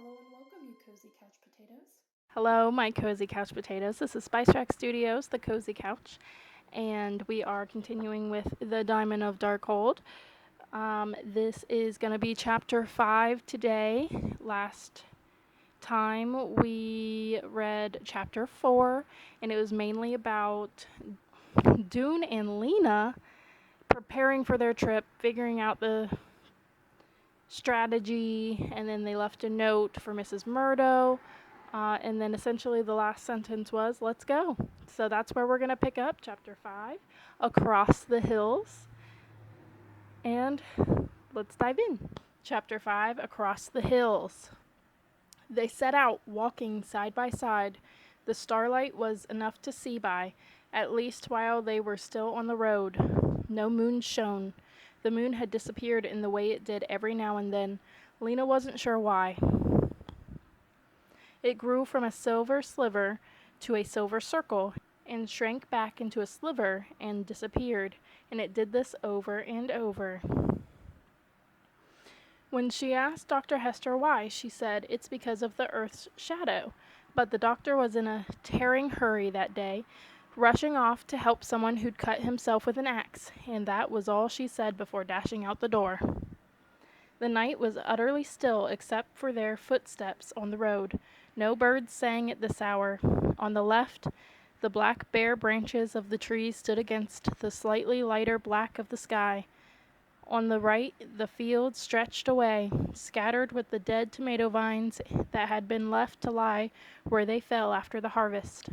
Hello and welcome, you cozy couch potatoes. Hello, my cozy couch potatoes. This is Spice Rack Studios, the cozy couch, and we are continuing with the Diamond of Darkhold. This is going to be chapter 5 today. Last time we read chapter 4, and it was mainly about Doon and Lina preparing for their trip, figuring out the strategy, and then they left a note for Mrs. Murdo. And then essentially the last sentence was, let's go. So that's where we're going to pick up, chapter 5, Across the Hills. And let's dive in. Chapter 5, Across the Hills. They set out, walking side by side. The starlight was enough to see by, at least while they were still on the road. No moon shone. The moon had disappeared in the way it did every now and then. Lina wasn't sure why. It grew from a silver sliver to a silver circle, and shrank back into a sliver and disappeared, and it did this over and over. When she asked Dr. Hester why, she said it's because of the Earth's shadow. But the doctor was in a tearing hurry that day, rushing off to help someone who'd cut himself with an axe, and that was all she said before dashing out the door. The night was utterly still except for their footsteps on the road. No birds sang at this hour. On the left, the black bare branches of the trees stood against the slightly lighter black of the sky. On the right, the fields stretched away, scattered with the dead tomato vines that had been left to lie where they fell after the harvest.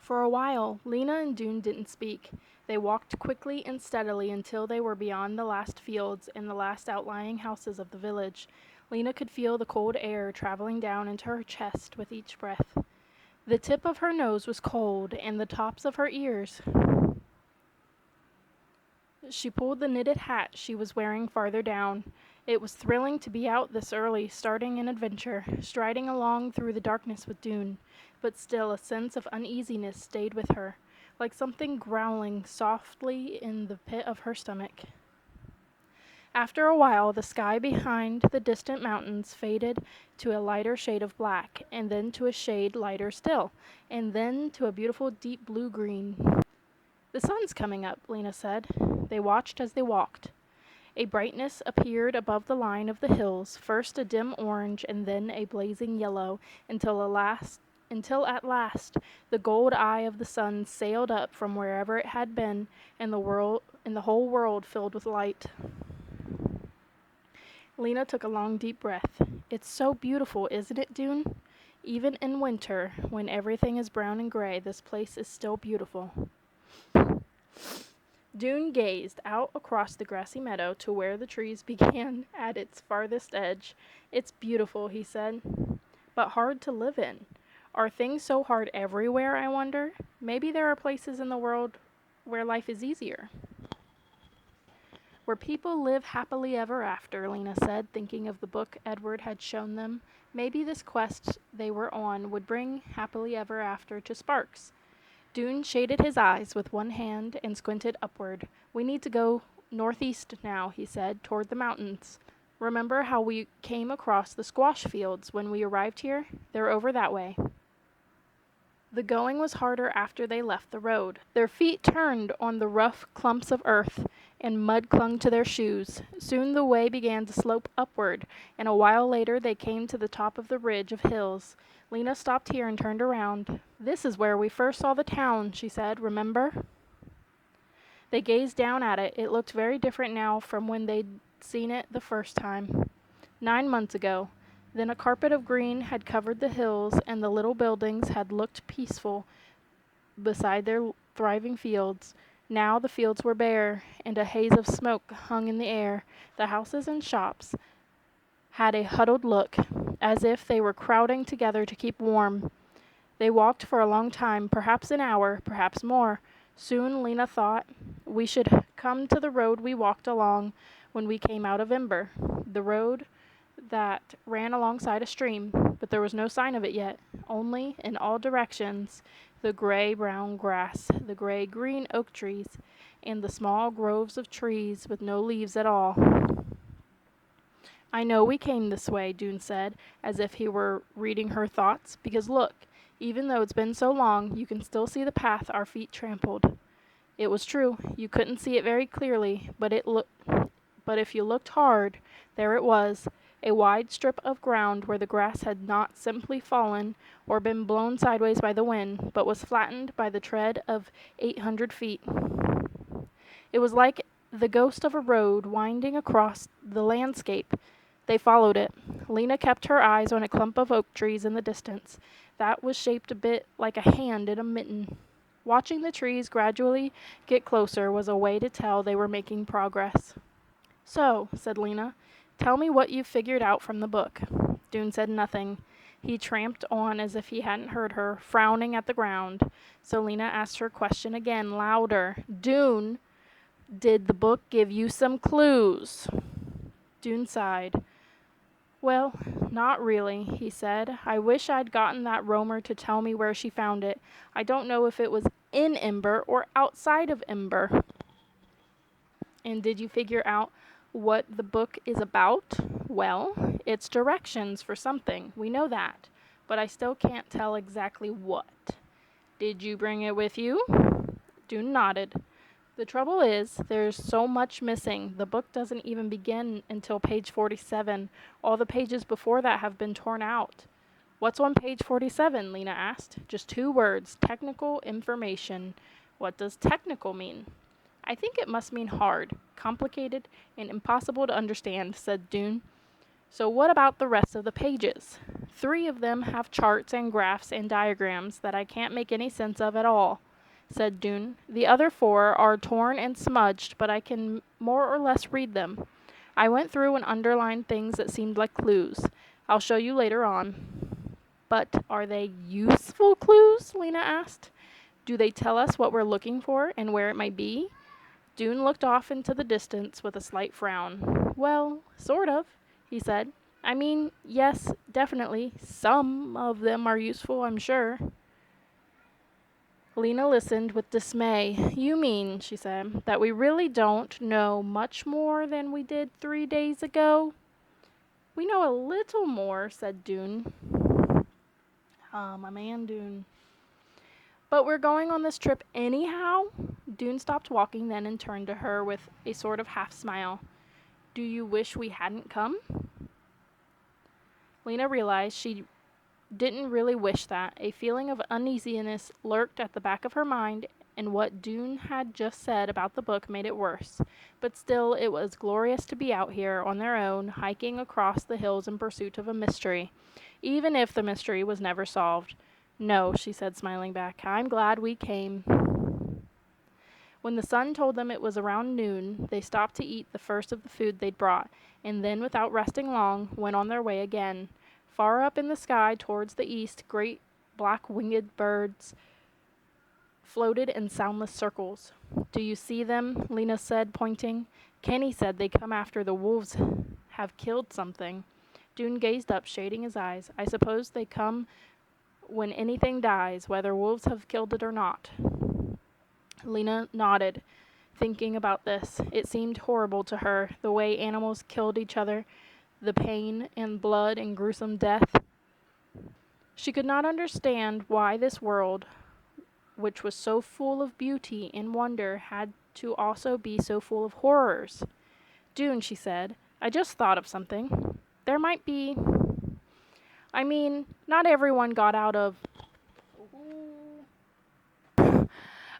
For a while, Lina and Doon didn't speak. They walked quickly and steadily until they were beyond the last fields and the last outlying houses of the village. Lina could feel the cold air traveling down into her chest with each breath. The tip of her nose was cold, and the tops of her ears. She pulled the knitted hat she was wearing farther down. It was thrilling to be out this early, starting an adventure, striding along through the darkness with Doon. But still a sense of uneasiness stayed with her, like something growling softly in the pit of her stomach. After a while, the sky behind the distant mountains faded to a lighter shade of black, and then to a shade lighter still, and then to a beautiful deep blue-green. The sun's coming up, Lina said. They watched as they walked. A brightness appeared above the line of the hills, first a dim orange and then a blazing yellow, until at last the gold eye of the sun sailed up from wherever it had been, and the whole world filled with light. Lina took a long deep breath. It's so beautiful, isn't it, Doon? Even in winter, when everything is brown and gray, this place is still beautiful. Doon gazed out across the grassy meadow to where the trees began at its farthest edge. It's beautiful, he said, but hard to live in. Are things so hard everywhere, I wonder? Maybe there are places in the world where life is easier. Where people live happily ever after, Lina said, thinking of the book Edward had shown them. Maybe this quest they were on would bring happily ever after to Sparks. Doon shaded his eyes with one hand and squinted upward. We need to go northeast now, he said, toward the mountains. Remember how we came across the squash fields when we arrived here? They're over that way. The going was harder after they left the road. Their feet turned on the rough clumps of earth, and mud clung to their shoes. Soon the way began to slope upward, and a while later they came to the top of the ridge of hills. Lina stopped here and turned around. This is where we first saw the town, she said, remember? They gazed down at it. It looked very different now from when they'd seen it the first time. 9 months ago. Then a carpet of green had covered the hills, and the little buildings had looked peaceful beside their thriving fields. Now the fields were bare, and a haze of smoke hung in the air. The houses and shops had a huddled look, as if they were crowding together to keep warm. They walked for a long time, perhaps an hour, perhaps more. Soon, Lina thought, we should come to the road we walked along when we came out of Ember, the road that ran alongside a stream, but there was no sign of it yet, only, in all directions, the gray-brown grass, the gray-green oak trees, and the small groves of trees with no leaves at all. I know we came this way, Doon said, as if he were reading her thoughts, because look, even though it's been so long, you can still see the path our feet trampled. It was true. You couldn't see it very clearly, but if you looked hard, there it was, a wide strip of ground where the grass had not simply fallen or been blown sideways by the wind, but was flattened by the tread of 800 feet. It was like the ghost of a road winding across the landscape. They followed it. Lina kept her eyes on a clump of oak trees in the distance that was shaped a bit like a hand in a mitten. Watching the trees gradually get closer was a way to tell they were making progress. So, said Lina, tell me what you've figured out from the book. Doon said nothing. He tramped on as if he hadn't heard her, frowning at the ground. So Lina asked her question again, louder. Doon, did the book give you some clues? Doon sighed. Well, not really, he said. I wish I'd gotten that roamer to tell me where she found it. I don't know if it was in Ember or outside of Ember. And did you figure out what the book is about? Well, it's directions for something. We know that. But I still can't tell exactly what. Did you bring it with you? Doon nodded. The trouble is, there's so much missing. The book doesn't even begin until page 47. All the pages before that have been torn out. What's on page 47? Lina asked. Just 2 words, technical information. What does technical mean? I think it must mean hard, complicated, and impossible to understand, said Doon. So what about the rest of the pages? 3 of them have charts and graphs and diagrams that I can't make any sense of at all, said Doon. The other 4 are torn and smudged, but I can more or less read them. I went through and underlined things that seemed like clues. I'll show you later on. But are they useful clues? Lina asked. Do they tell us what we're looking for and where it might be? Doon looked off into the distance with a slight frown. Well, sort of, he said. I mean, yes, definitely. Some of them are useful, I'm sure. Lina listened with dismay. You mean, she said, that we really don't know much more than we did 3 days ago? We know a little more, said Doon. My man Doon. But we're going on this trip anyhow? Doon stopped walking then and turned to her with a sort of half smile. Do you wish we hadn't come? Lina realized she didn't really wish that. A feeling of uneasiness lurked at the back of her mind, and what Doon had just said about the book made it worse. But still, it was glorious to be out here on their own, hiking across the hills in pursuit of a mystery, even if the mystery was never solved. No, she said, smiling back. I'm glad we came. When the sun told them it was around noon, they stopped to eat the first of the food they'd brought, and then, without resting long, went on their way again. Far up in the sky towards the east, great black-winged birds floated in soundless circles. Do you see them? Lina said, pointing. Kenny said they come after the wolves have killed something. Doon gazed up, shading his eyes. I suppose they come when anything dies, whether wolves have killed it or not. Lina nodded, thinking about this. It seemed horrible to her, the way animals killed each other, the pain and blood and gruesome death. She could not understand why this world, which was so full of beauty and wonder, had to also be so full of horrors. Doon, she said, I just thought of something. There might be... I mean, not everyone got out of...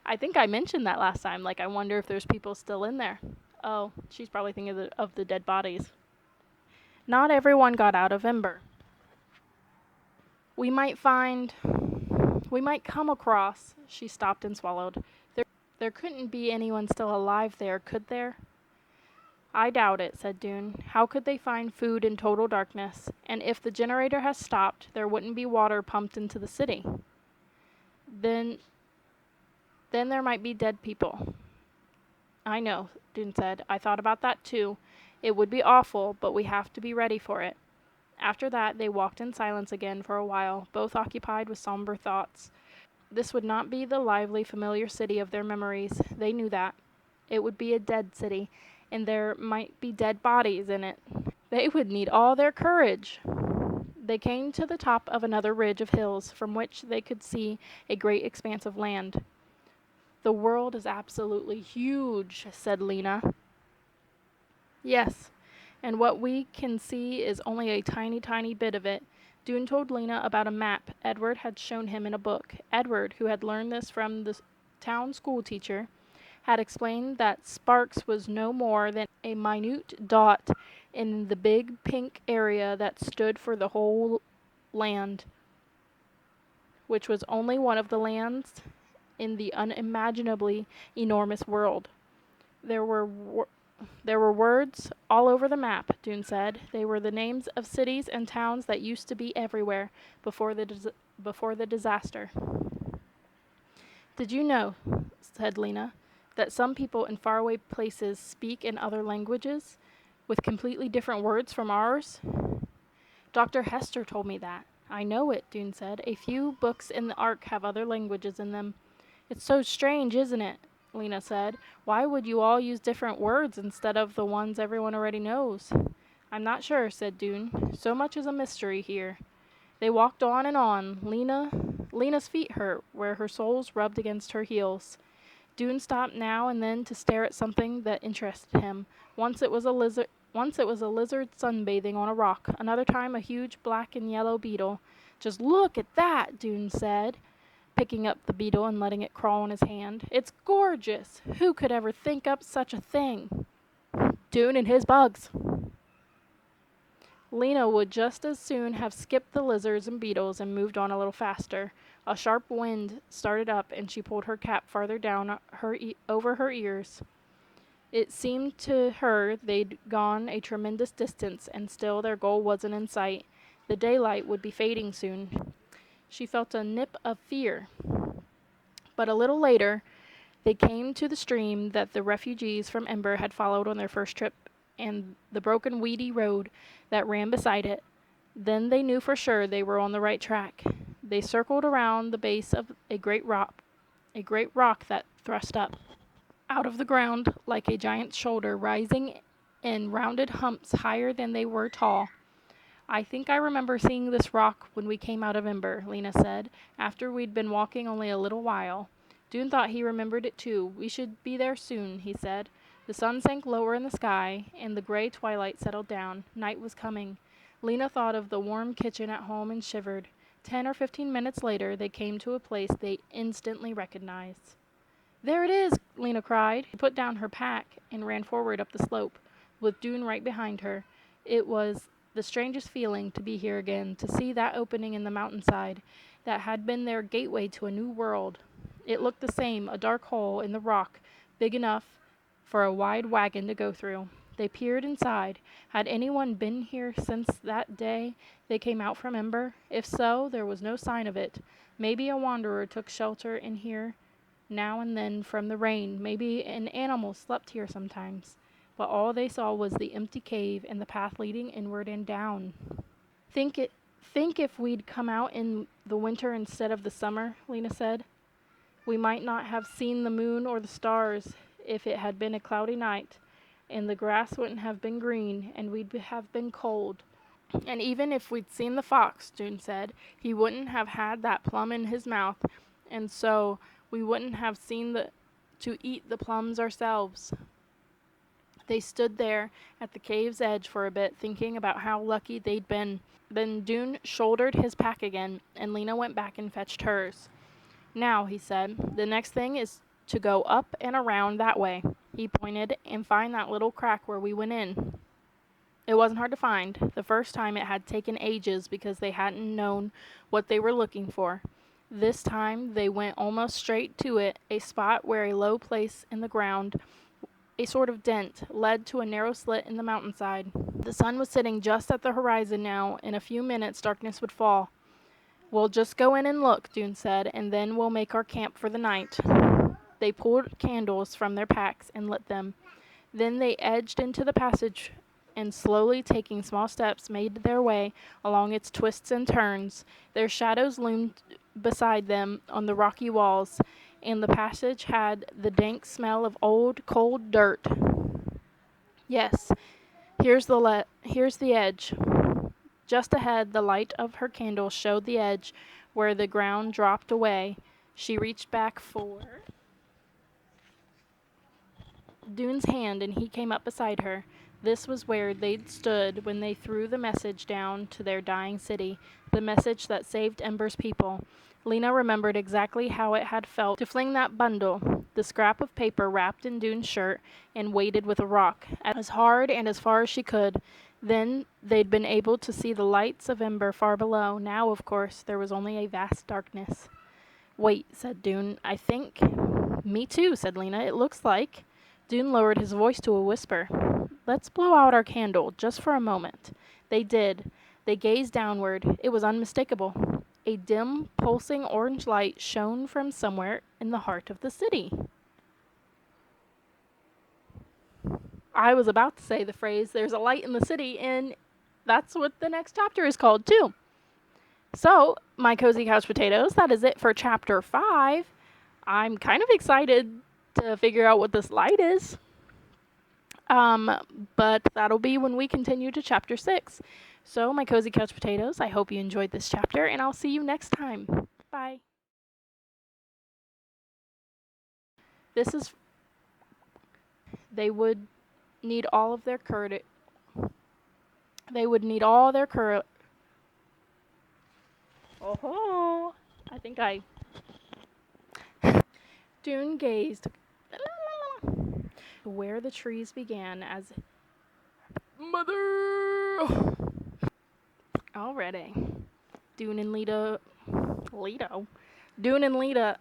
I think I mentioned that last time. I wonder if there's people still in there. Oh, she's probably thinking of the dead bodies. Not everyone got out of Ember. We might come across... She stopped and swallowed. There couldn't be anyone still alive there, could there? I doubt it, said Doon. How could they find food in total darkness? And if the generator has stopped, there wouldn't be water pumped into the city. Then there might be dead people. I know, Doon said. I thought about that too. It would be awful, but we have to be ready for it. After that, they walked in silence again for a while, both occupied with somber thoughts. This would not be the lively, familiar city of their memories. They knew that. It would be a dead city, and there might be dead bodies in it. They would need all their courage. They came to the top of another ridge of hills from which they could see a great expanse of land. The world is absolutely huge, said Lina. Yes, and what we can see is only a tiny, tiny bit of it. Doon told Lina about a map Edward had shown him in a book. Edward, who had learned this from the town school teacher, had explained that Sparks was no more than a minute dot in the big pink area that stood for the whole land, which was only one of the lands in the unimaginably enormous world. There were words all over the map, Doon said. They were the names of cities and towns that used to be everywhere before the disaster. Did you know, said Lina, that some people in faraway places speak in other languages with completely different words from ours? Dr. Hester told me that. I know it, Doon said. A few books in the Ark have other languages in them. It's so strange, isn't it? Lina said. Why would you all use different words instead of the ones everyone already knows? I'm not sure, said Doon. So much is a mystery here. They walked on and on. Lina's feet hurt where her soles rubbed against her heels. Doon stopped now and then to stare at something that interested him. Once it was a lizard sunbathing on a rock. Another time a huge black and yellow beetle. Just look at that, Doon said, picking up the beetle and letting it crawl on his hand. It's gorgeous. Who could ever think up such a thing? Doon and his bugs. Lina would just as soon have skipped the lizards and beetles and moved on a little faster. A sharp wind started up, and she pulled her cap farther down over her ears. It seemed to her they'd gone a tremendous distance, and still their goal wasn't in sight. The daylight would be fading soon. She felt a nip of fear. But a little later, they came to the stream that the refugees from Ember had followed on their first trip, and the broken, weedy road that ran beside it. Then they knew for sure they were on the right track. They circled around the base of a great rock that thrust up out of the ground like a giant's shoulder, rising in rounded humps higher than they were tall. I think I remember seeing this rock when we came out of Ember, Lina said, after we'd been walking only a little while. Doon thought he remembered it too. We should be there soon, he said. The sun sank lower in the sky, and the gray twilight settled down. Night was coming. Lina thought of the warm kitchen at home and shivered. 10 or 15 minutes later, they came to a place they instantly recognized. There it is, Lina cried. She put down her pack and ran forward up the slope, with Doon right behind her. It was the strangest feeling to be here again, to see that opening in the mountainside that had been their gateway to a new world. It looked the same, a dark hole in the rock, big enough for a wide wagon to go through. They peered inside. Had anyone been here since that day they came out from Ember? If so, there was no sign of it. Maybe a wanderer took shelter in here now and then from the rain. Maybe an animal slept here sometimes. But all they saw was the empty cave and the path leading inward and down. Think if we'd come out in the winter instead of the summer, Lina said. We might not have seen the moon or the stars if it had been a cloudy night, and the grass wouldn't have been green, and we'd have been cold. And even if we'd seen the fox, Doon said, he wouldn't have had that plum in his mouth, and so we wouldn't have seen to eat the plums ourselves. They stood there at the cave's edge for a bit, thinking about how lucky they'd been. Then Doon shouldered his pack again, and Lina went back and fetched hers. Now, he said, the next thing is to go up and around that way. He pointed, and find that little crack where we went in. It wasn't hard to find. The first time it had taken ages because they hadn't known what they were looking for. This time they went almost straight to it, a spot where a low place in the ground, a sort of dent, led to a narrow slit in the mountainside. The sun was sitting just at the horizon now. In a few minutes darkness would fall. We'll just go in and look, Doon said, and then we'll make our camp for the night. They pulled candles from their packs and lit them. Then they edged into the passage and, slowly taking small steps, made their way along its twists and turns. Their shadows loomed beside them on the rocky walls, and the passage had the dank smell of old, cold dirt. Yes, Here's the edge. Just ahead, the light of her candle showed the edge where the ground dropped away. She reached back for Doon's hand, and he came up beside her. This was where they'd stood when they threw the message down to their dying city, the message that saved Ember's people. Lina remembered exactly how it had felt to fling that bundle, the scrap of paper wrapped in Doon's shirt, and weighted with a rock, as hard and as far as she could. Then they'd been able to see the lights of Ember far below. Now, of course, there was only a vast darkness. Wait, said Doon. I think. Me too, said Lina. It looks like. Doon lowered his voice to a whisper. Let's blow out our candle, just for a moment. They did. They gazed downward. It was unmistakable. A dim, pulsing orange light shone from somewhere in the heart of the city. I was about to say the phrase, there's a light in the city, and that's what the next chapter is called, too. So, my cozy couch potatoes, that is it for chapter 5. I'm kind of excited to figure out what this light is. But that'll be when we continue to chapter 6. So, my cozy couch potatoes, I hope you enjoyed this chapter, and I'll see you next time. Bye. This is. They would need all of their courage. They would need all their courage. Oh, I think I. Doon gazed where the trees began as. Mother! Already. Doon and Lita. Leto? Doon and Lita